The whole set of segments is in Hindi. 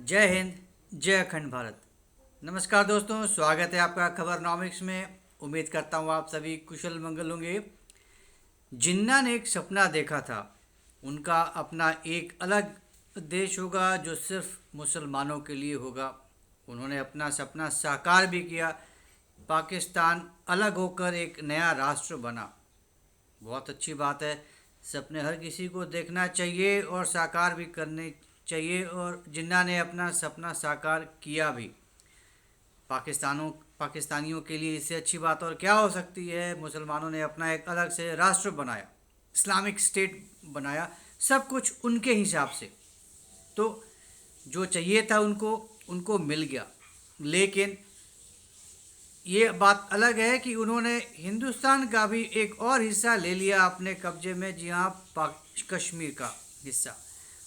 जय हिंद। जय अखंड भारत। नमस्कार दोस्तों, स्वागत है आपका खबरनॉमिक्स में। उम्मीद करता हूँ आप सभी कुशल मंगल होंगे। जिन्ना ने एक सपना देखा था। उनका अपना एक अलग देश होगा जो सिर्फ मुसलमानों के लिए होगा। उन्होंने अपना सपना साकार भी किया। पाकिस्तान अलग होकर एक नया राष्ट्र बना। बहुत अच्छी बात है। सपने हर किसी को देखना चाहिए और साकार भी करने चाहिए, और जिन्ना ने अपना सपना साकार किया भी। पाकिस्तानियों के लिए इससे अच्छी बात और क्या हो सकती है। मुसलमानों ने अपना एक अलग से राष्ट्र बनाया, इस्लामिक स्टेट बनाया, सब कुछ उनके हिसाब से। तो जो चाहिए था उनको उनको मिल गया। लेकिन ये बात अलग है कि उन्होंने हिंदुस्तान का भी एक और हिस्सा ले लिया अपने कब्जे में, जी हाँ, कश्मीर का हिस्सा।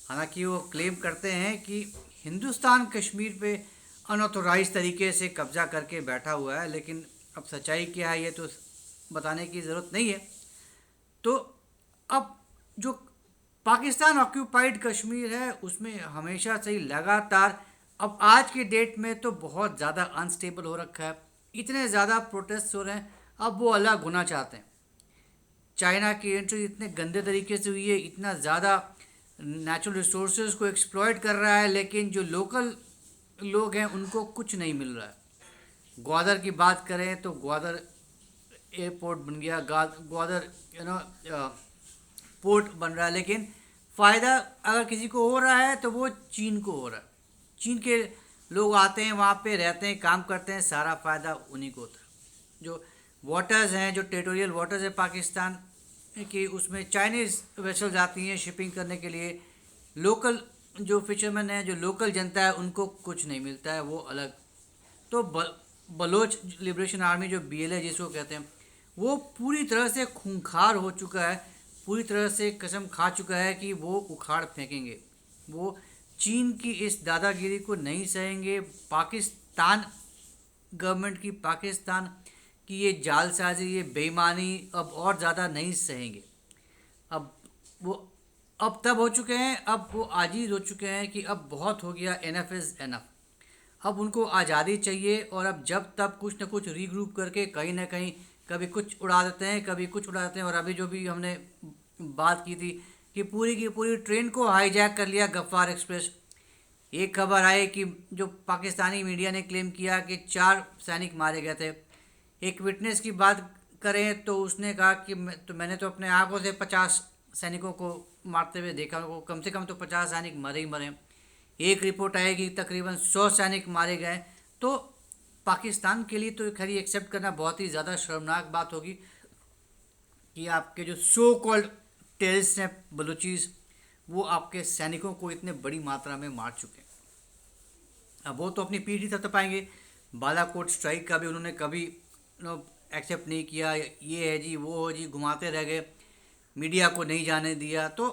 हालांकि वो क्लेम करते हैं कि हिंदुस्तान कश्मीर पे अनऑथोराइज तरीके से कब्जा करके बैठा हुआ है, लेकिन अब सच्चाई क्या है ये तो बताने की ज़रूरत नहीं है। तो अब जो पाकिस्तान ऑक्यूपाइड कश्मीर है उसमें हमेशा से ही लगातार, अब आज की डेट में तो बहुत ज़्यादा अनस्टेबल हो रखा है। इतने ज़्यादा प्रोटेस्ट हो रहे हैं, अब वो अलग होना चाहते हैं। चाइना की एंट्री इतने गंदे तरीके से हुई है, इतना ज़्यादा नेचुरल रिसोर्सेज को एक्सप्लॉयट कर रहा है, लेकिन जो लोकल लोग हैं उनको कुछ नहीं मिल रहा है। ग्वादर की बात करें तो ग्वादर एयरपोर्ट बन गया, ग्वादर पोर्ट बन रहा है, लेकिन फ़ायदा अगर किसी को हो रहा है तो वो चीन को हो रहा है। चीन के लोग आते हैं, वहाँ पे रहते हैं, काम करते हैं, सारा फ़ायदा उन्हीं को होता है। जो वाटर्स हैं, जो टेरिटोरियल वाटर्स है पाकिस्तान की, उसमें चाइनीज़ वेसल्स आती हैं शिपिंग करने के लिए। लोकल जो फिशरमैन हैं, जो लोकल जनता है, उनको कुछ नहीं मिलता है, वो अलग। तो बलोच लिबरेशन आर्मी जो बीएलए जिसको कहते हैं, वो पूरी तरह से खूंखार हो चुका है, पूरी तरह से कसम खा चुका है कि वो उखाड़ फेंकेंगे। वो चीन की इस दादागिरी को नहीं सहेंगे। पाकिस्तान गवर्नमेंट की, पाकिस्तान की ये जालसाजी, ये बेईमानी अब और ज़्यादा नहीं सहेंगे। अब वो अब तब हो चुके हैं, अब वो आजीज हो चुके हैं कि अब बहुत हो गया, एनफ इज़ एनफ। अब उनको आज़ादी चाहिए, और अब जब तब कुछ ना कुछ रीग्रुप करके कहीं ना कहीं कभी कुछ उड़ा देते हैं, कभी कुछ उड़ा देते हैं। और अभी जो भी हमने बात की पूरी ट्रेन को हाईजैक कर लिया, गफ्फार एक्सप्रेस। एक खबर आई कि जो पाकिस्तानी मीडिया ने क्लेम किया कि 4 सैनिक मारे गए थे। एक विटनेस की बात करें तो उसने कहा कि मैंने तो अपने आंखों से 50 सैनिकों को मारते हुए देखा, वो कम से कम तो 50 सैनिक मरे ही मरे। एक रिपोर्ट आई कि तकरीबन 100 सैनिक मारे गए। तो पाकिस्तान के लिए तो खैर एक्सेप्ट करना बहुत ही ज़्यादा शर्मनाक बात होगी कि आपके जो सो कॉल्ड टेररिस्ट हैं बलूचीज, वो आपके सैनिकों को इतने बड़ी मात्रा में मार चुके हैं। अब वो तो अपनी पीठ ही थपथपाएंगे। बालाकोट स्ट्राइक का भी उन्होंने कभी एक्सेप्ट नहीं किया, ये है जी, वो हो जी, घुमाते रह गए, मीडिया को नहीं जाने दिया। तो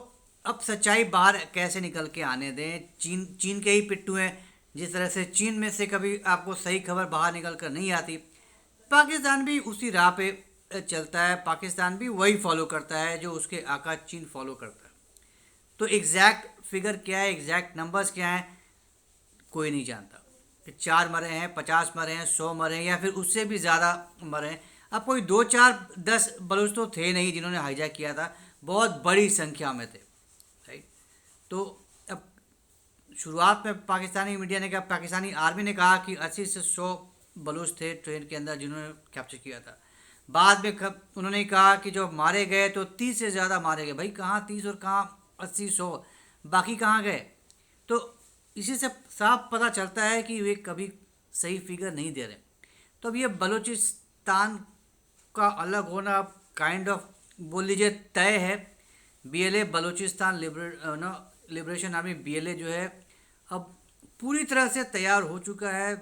अब सच्चाई बाहर कैसे निकल के आने दें। चीन चीन के ही पिट्ठू हैं। जिस तरह से चीन में से कभी आपको सही खबर बाहर निकल कर नहीं आती, पाकिस्तान भी उसी राह पे चलता है। पाकिस्तान भी वही फॉलो करता है जो उसके आका चीन फॉलो करता है। तो एग्जैक्ट फिगर क्या है, एग्जैक्ट नंबर्स क्या हैं, कोई नहीं जानता कि 4 मरे हैं, 50 मरे हैं, 100 मरे हैं, या फिर उससे भी ज़्यादा मरे हैं। अब कोई 2 4 10 बलूच तो थे नहीं जिन्होंने हाईजैक किया था, बहुत बड़ी संख्या में थे। राइट। तो अब शुरुआत में पाकिस्तानी मीडिया ने कहा, पाकिस्तानी आर्मी ने कहा कि 80 से 100 बलूच थे ट्रेन के अंदर जिन्होंने कैप्चर किया था। बाद में उन्होंने कहा कि जो मारे गए तो 30 से ज़्यादा मारे गए। भाई कहाँ 30 और कहाँ 80 100, बाकी कहाँ गए? तो इसी से साफ पता चलता है कि वे कभी सही फिगर नहीं दे रहे। तो अब ये बलूचिस्तान का अलग होना काइंड ऑफ बोल लीजिए तय है। BLA Balochistan liberation army BLA जो है अब पूरी तरह से तैयार हो चुका है,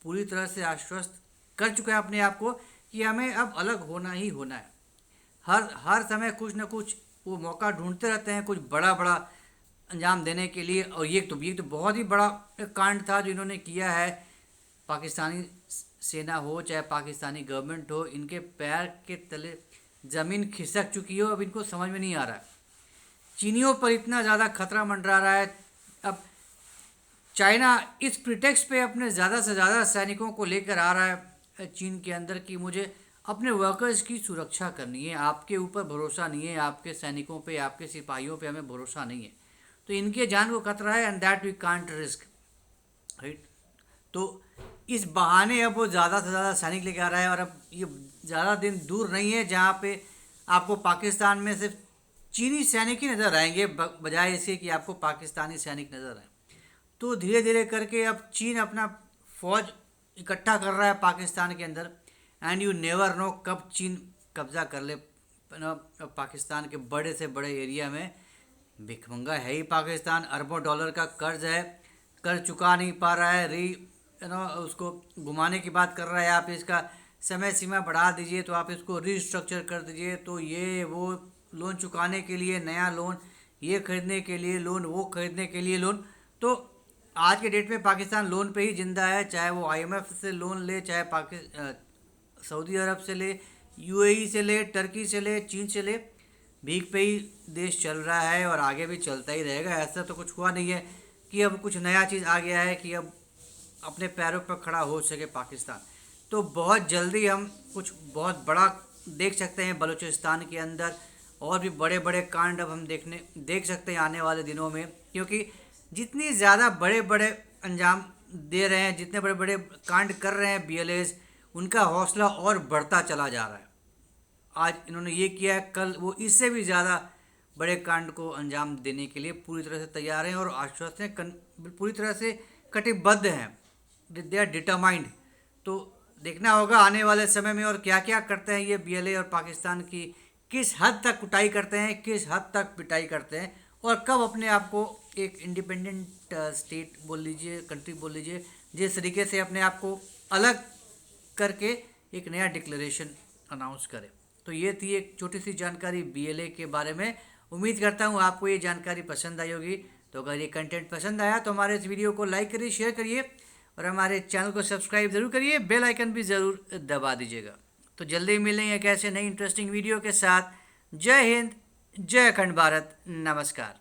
पूरी तरह से आश्वस्त कर चुका है अपने आप को कि हमें अब अलग होना ही होना है। हर हर समय कुछ ना कुछ वो मौका ढूंढते रहते हैं, कुछ बड़ा बड़ा अंजाम देने के लिए। और ये तो बहुत ही बड़ा कांड था जो इन्होंने किया है। पाकिस्तानी सेना हो चाहे पाकिस्तानी गवर्नमेंट हो, इनके पैर के तले ज़मीन खिसक चुकी हो। अब इनको समझ में नहीं आ रहा है। चीनियों पर इतना ज़्यादा खतरा मंडरा रहा है। अब चाइना इस प्रिटेक्स्ट पे अपने ज़्यादा से ज़्यादा सैनिकों को लेकर आ रहा है चीन के अंदर कि मुझे अपने वर्कर्स की सुरक्षा करनी है, आपके ऊपर भरोसा नहीं है, आपके सैनिकों पे, आपके सिपाहियों पे हमें भरोसा नहीं है, तो इनके जान को खतरा है and that we can't risk, right. तो इस बहाने अब वो ज़्यादा से ज़्यादा सैनिक लेके आ रहा है और अब ये ज़्यादा दिन दूर नहीं है जहाँ पे आपको पाकिस्तान में सिर्फ चीनी सैनिक ही नज़र आएंगे बजाय इसके कि आपको पाकिस्तानी सैनिक नज़र आए। तो धीरे धीरे करके अब चीन अपना फौज इकट्ठा कर रहा है पाकिस्तान के अंदर एंड यू नेवर नो कब चीन कब्जा कर ले पाकिस्तान के बड़े से बड़े एरिया में। भिखमंगा है ही पाकिस्तान, अरबों डॉलर का कर्ज है, कर्ज चुका नहीं पा रहा है, उसको घुमाने की बात कर रहा है। आप इसका समय सीमा बढ़ा दीजिए, तो आप इसको रीस्ट्रक्चर कर दीजिए, तो ये वो लोन चुकाने के लिए नया लोन, ये खरीदने के लिए लोन, वो खरीदने के लिए लोन। तो आज के डेट में पाकिस्तान लोन पे ही जिंदा है, चाहे वो IMF से लोन ले, चाहे सऊदी अरब से ले, UAE से ले, टर्की से ले, चीन से ले, भीख पे ही देश चल रहा है और आगे भी चलता ही रहेगा। ऐसा तो कुछ हुआ नहीं है कि अब कुछ नया चीज़ आ गया है कि अब अपने पैरों पर खड़ा हो सके पाकिस्तान। तो बहुत जल्दी हम कुछ बहुत बड़ा देख सकते हैं बलूचिस्तान के अंदर, और भी बड़े बड़े कांड अब हम देख सकते हैं आने वाले दिनों में, क्योंकि जितनी ज़्यादा बड़े बड़े अंजाम दे रहे हैं, जितने बड़े बड़े कांड कर रहे हैं BLAs, उनका हौसला और बढ़ता चला जा रहा है। आज इन्होंने ये किया है, कल वो इससे भी ज़्यादा बड़े कांड को अंजाम देने के लिए पूरी तरह से तैयार हैं और आश्वस्त हैं, पूरी तरह से कटिबद्ध हैं, दे आर डिटरमाइंड। तो देखना होगा आने वाले समय में और क्या क्या करते हैं ये BLA और पाकिस्तान की, किस हद तक कुटाई करते हैं, किस हद तक पिटाई करते हैं, और कब अपने आप को एक इंडिपेंडेंट स्टेट बोल लीजिए, कंट्री बोल लीजिए, जिस तरीके से अपने आप को अलग करके एक नया डिक्लेरेशन अनाउंस करें। तो ये थी एक छोटी सी जानकारी BLA के बारे में। उम्मीद करता हूँ आपको ये जानकारी पसंद आई होगी। तो अगर ये कंटेंट पसंद आया तो हमारे इस वीडियो को लाइक करिए, शेयर करिए और हमारे चैनल को सब्सक्राइब ज़रूर करिए, बेल आइकन भी ज़रूर दबा दीजिएगा। तो जल्दी मिलेंगे एक ऐसे नई इंटरेस्टिंग वीडियो के साथ। जय हिंद, जय अखंड भारत, नमस्कार।